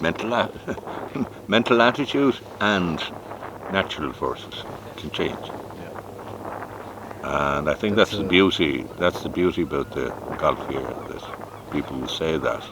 mental mental attitude and natural forces can change. And I think that's the beauty. That's the beauty about the golf here, that people will say that.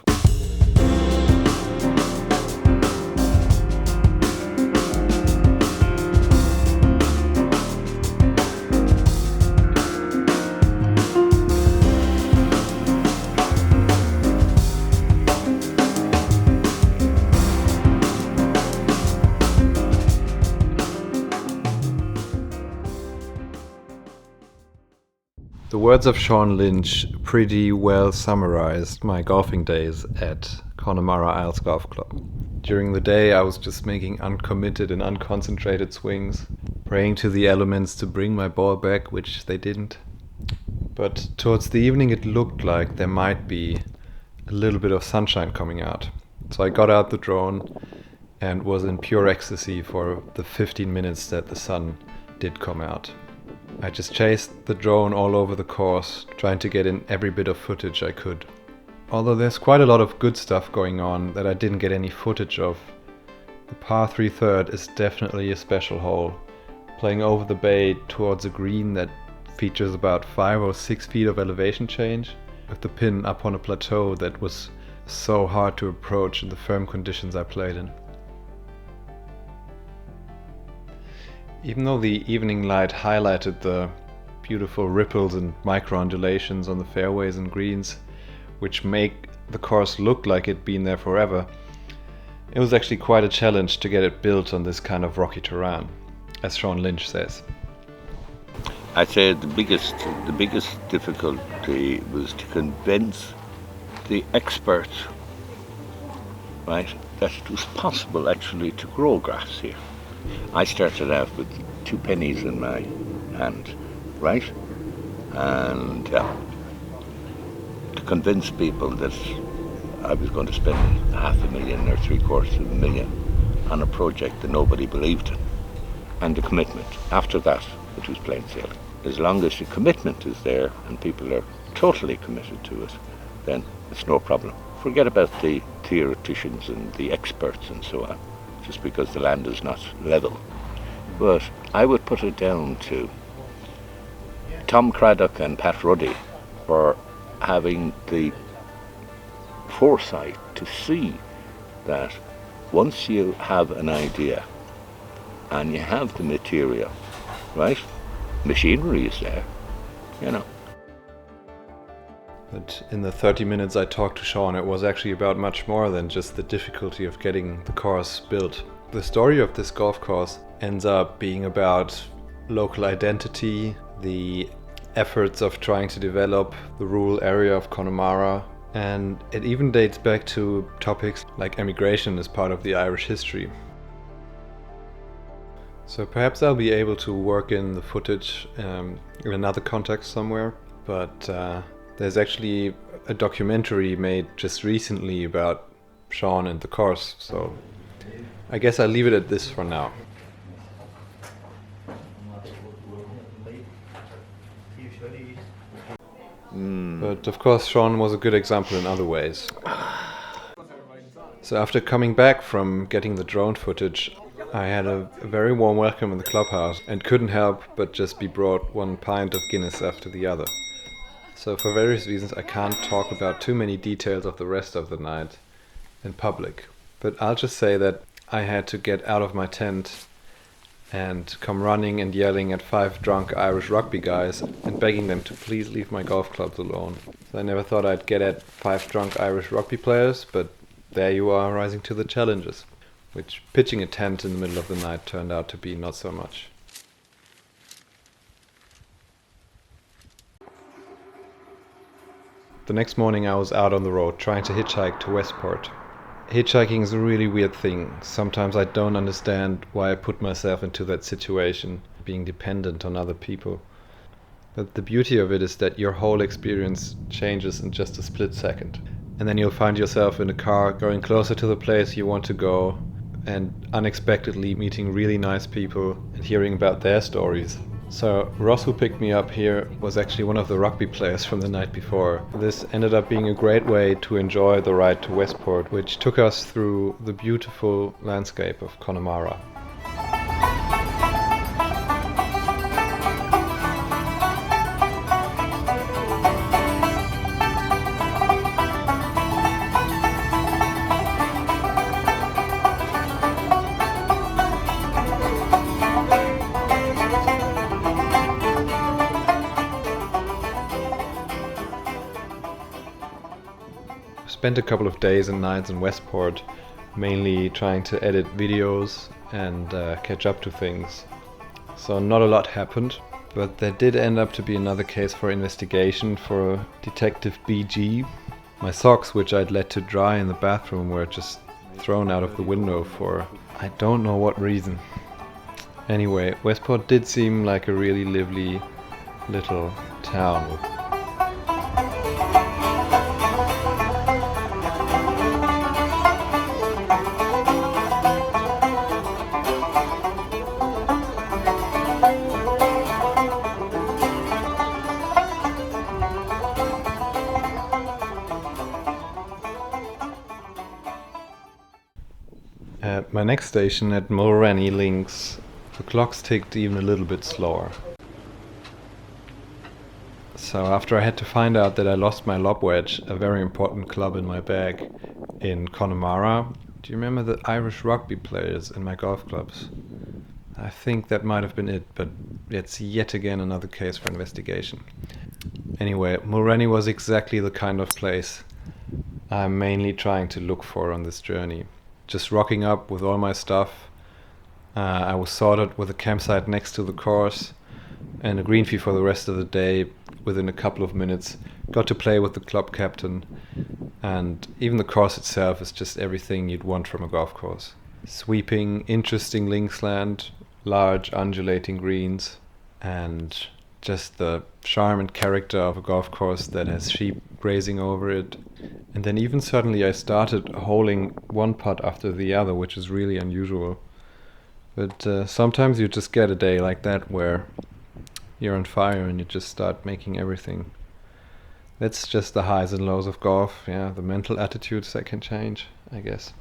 The words of Sean Lynch pretty well summarized my golfing days at Connemara Isles Golf Club. During the day I was just making uncommitted and unconcentrated swings, praying to the elements to bring my ball back, which they didn't. But towards the evening it looked like there might be a little bit of sunshine coming out. So I got out the drone and was in pure ecstasy for the 15 minutes that the sun did come out. I just chased the drone all over the course, trying to get in every bit of footage I could. Although there's quite a lot of good stuff going on that I didn't get any footage of, the par 3 third is definitely a special hole, playing over the bay towards a green that features about 5 or 6 feet of elevation change, with the pin up on a plateau that was so hard to approach in the firm conditions I played in. Even though the evening light highlighted the beautiful ripples and micro-undulations on the fairways and greens, which make the course look like it'd been there forever, it was actually quite a challenge to get it built on this kind of rocky terrain, as Sean Lynch says. I'd say the biggest difficulty was to convince the experts, right, that it was possible actually to grow grass here. I started out with 2 pennies in my hand, right? And to convince people that I was going to spend $500,000 or $750,000 on a project that nobody believed in. And the commitment. After that, it was plain sailing. As long as the commitment is there and people are totally committed to it, then it's no problem. Forget about the theoreticians and the experts and so on, just because the land is not level. But I would put it down to Tom Craddock and Pat Ruddy for having the foresight to see that once you have an idea and you have the material, right? Machinery is there, you know. But in the 30 minutes I talked to Sean, it was actually about much more than just the difficulty of getting the course built. The story of this golf course ends up being about local identity, the efforts of trying to develop the rural area of Connemara, and it even dates back to topics like emigration as part of the Irish history. So perhaps I'll be able to work in the footage in another context somewhere, but there's actually a documentary made just recently about Sean and the course, so I guess I'll leave it at this for now. But of course Sean was a good example in other ways. So after coming back from getting the drone footage, I had a very warm welcome in the clubhouse and couldn't help but just be brought 1 pint of Guinness after the other. So for various reasons I can't talk about too many details of the rest of the night in public. But I'll just say that I had to get out of my tent and come running and yelling at 5 drunk Irish rugby guys and begging them to please leave my golf clubs alone. So I never thought I'd get at 5 drunk Irish rugby players, but there you are, rising to the challenges, which pitching a tent in the middle of the night turned out to be not so much. The next morning I was out on the road trying to hitchhike to Westport. Hitchhiking is a really weird thing. Sometimes I don't understand why I put myself into that situation, being dependent on other people. But the beauty of it is that your whole experience changes in just a split second. And then you'll find yourself in a car going closer to the place you want to go and unexpectedly meeting really nice people and hearing about their stories. So Ross, who picked me up here, was actually one of the rugby players from the night before. This ended up being a great way to enjoy the ride to Westport, which took us through the beautiful landscape of Connemara. Spent a couple of days and nights in Westport, mainly trying to edit videos and catch up to things. So not a lot happened, but there did end up to be another case for investigation for Detective BG. My socks, which I'd let to dry in the bathroom, were just thrown out of the window for I don't know what reason. Anyway, Westport did seem like a really lively little town. At my next station at Moreni links, the clocks ticked even a little bit slower. So after I had to find out that I lost my lob wedge, a very important club in my bag, in Connemara, do you remember the Irish rugby players in my golf clubs? I think that might have been it, but it's yet again another case for investigation. Anyway, Moreni was exactly the kind of place I'm mainly trying to look for on this journey. Just rocking up with all my stuff. I was sorted with a campsite next to the course and a green fee for the rest of the day within a couple of minutes. Got to play with the club captain, and even the course itself is just everything you'd want from a golf course. Sweeping, interesting linksland, large undulating greens, and just the charm and character of a golf course that has sheep grazing over it. And then even suddenly I started holing one putt after the other, which is really unusual. But sometimes you just get a day like that where you're on fire and you just start making everything. That's just the highs and lows of golf. Yeah, the mental attitudes that can change, I guess.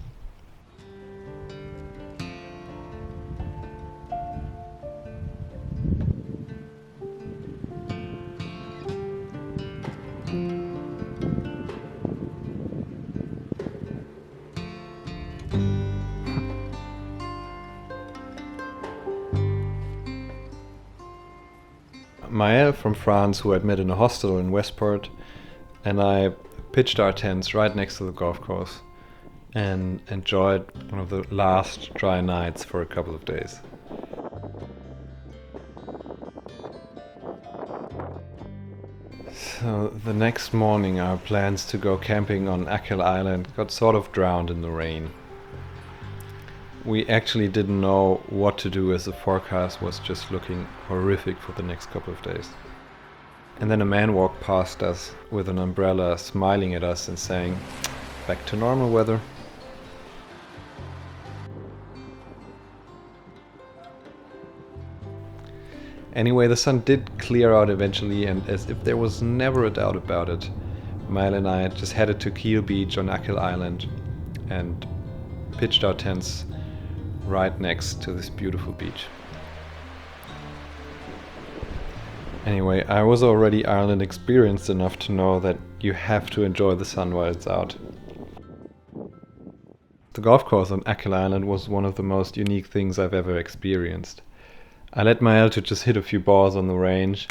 Maël from France, who I'd met in a hostel in Westport, and I pitched our tents right next to the golf course and enjoyed one of the last dry nights for a couple of days. So the next morning our plans to go camping on Achill Island got sort of drowned in the rain. We actually didn't know what to do as the forecast was just looking horrific for the next couple of days. And then a man walked past us with an umbrella, smiling at us and saying, "Back to normal weather." Anyway, the sun did clear out eventually, and as if there was never a doubt about it, Maël and I just headed to Keel Beach on Achill Island and pitched our tents right next to this beautiful beach. Anyway, I was already Ireland experienced enough to know that you have to enjoy the sun while it's out. The golf course on Achill Island was one of the most unique things I've ever experienced. I let Maël to just hit a few balls on the range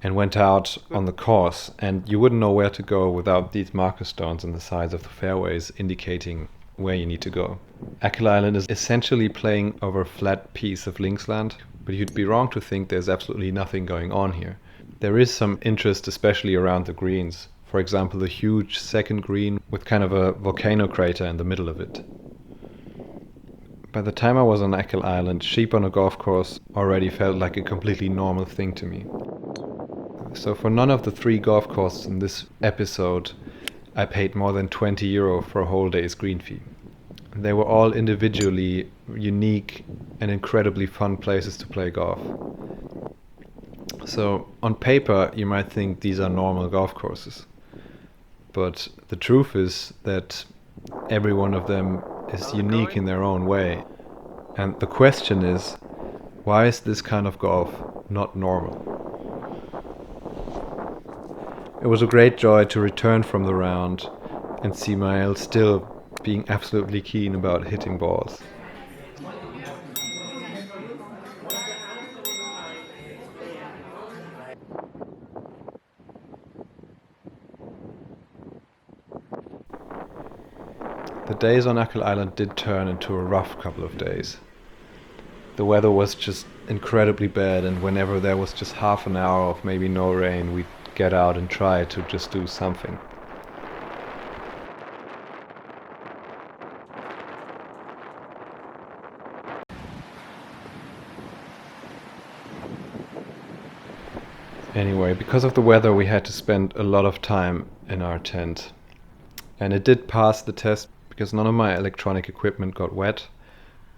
and went out on the course, and you wouldn't know where to go without these marker stones on the sides of the fairways indicating where you need to go. Achill Island is essentially playing over a flat piece of linksland, but you'd be wrong to think there's absolutely nothing going on here. There is some interest, especially around the greens. For example, the huge second green with kind of a volcano crater in the middle of it. By the time I was on Achill Island, sheep on a golf course already felt like a completely normal thing to me. So for none of the 3 golf courses in this episode, I paid more than €20 for a whole day's green fee. They were all individually unique and incredibly fun places to play golf. So on paper you might think these are normal golf courses, but the truth is that every one of them is unique in their own way. And the question is, why is this kind of golf not normal? It was a great joy to return from the round and see Mael still being absolutely keen about hitting balls. The days on Achill Island did turn into a rough couple of days. The weather was just incredibly bad, and whenever there was just half an hour of maybe no rain, we'd get out and try to just do something. Anyway, because of the weather, we had to spend a lot of time in our tent. And it did pass the test because none of my electronic equipment got wet,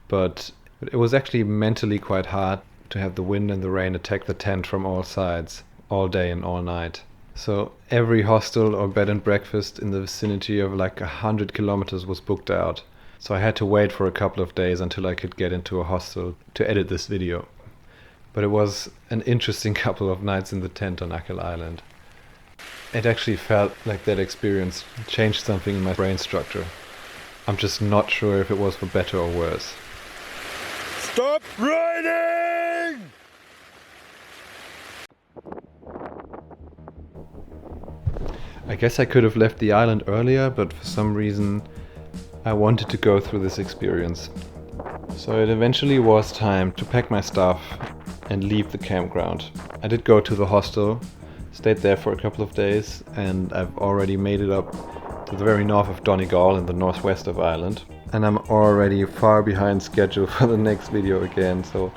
but it was actually mentally quite hard to have the wind and the rain attack the tent from all sides, all day and all night. So every hostel or bed and breakfast in the vicinity of like 100 kilometers was booked out. So I had to wait for a couple of days until I could get into a hostel to edit this video. But it was an interesting couple of nights in the tent on Achill Island. It actually felt like that experience changed something in my brain structure. I'm just not sure if it was for better or worse. Stop riding! I guess I could have left the island earlier, but for some reason I wanted to go through this experience. So it eventually was time to pack my stuff and leave the campground. I did go to the hostel, stayed there for a couple of days, and I've already made it up to the very north of Donegal in the northwest of Ireland. And I'm already far behind schedule for the next video again, so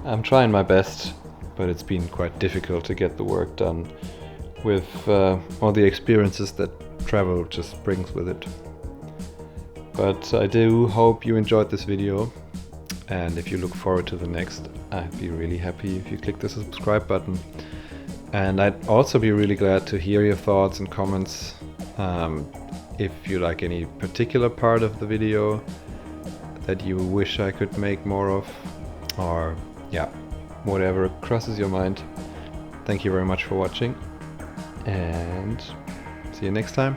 I'm trying my best, but it's been quite difficult to get the work done with all the experiences that travel just brings with it. But I do hope you enjoyed this video, and if you look forward to the next, I'd be really happy if you click the subscribe button. And I'd also be really glad to hear your thoughts and comments. If you like any particular part of the video that you wish I could make more of, or yeah, whatever crosses your mind. Thank you very much for watching, and see you next time.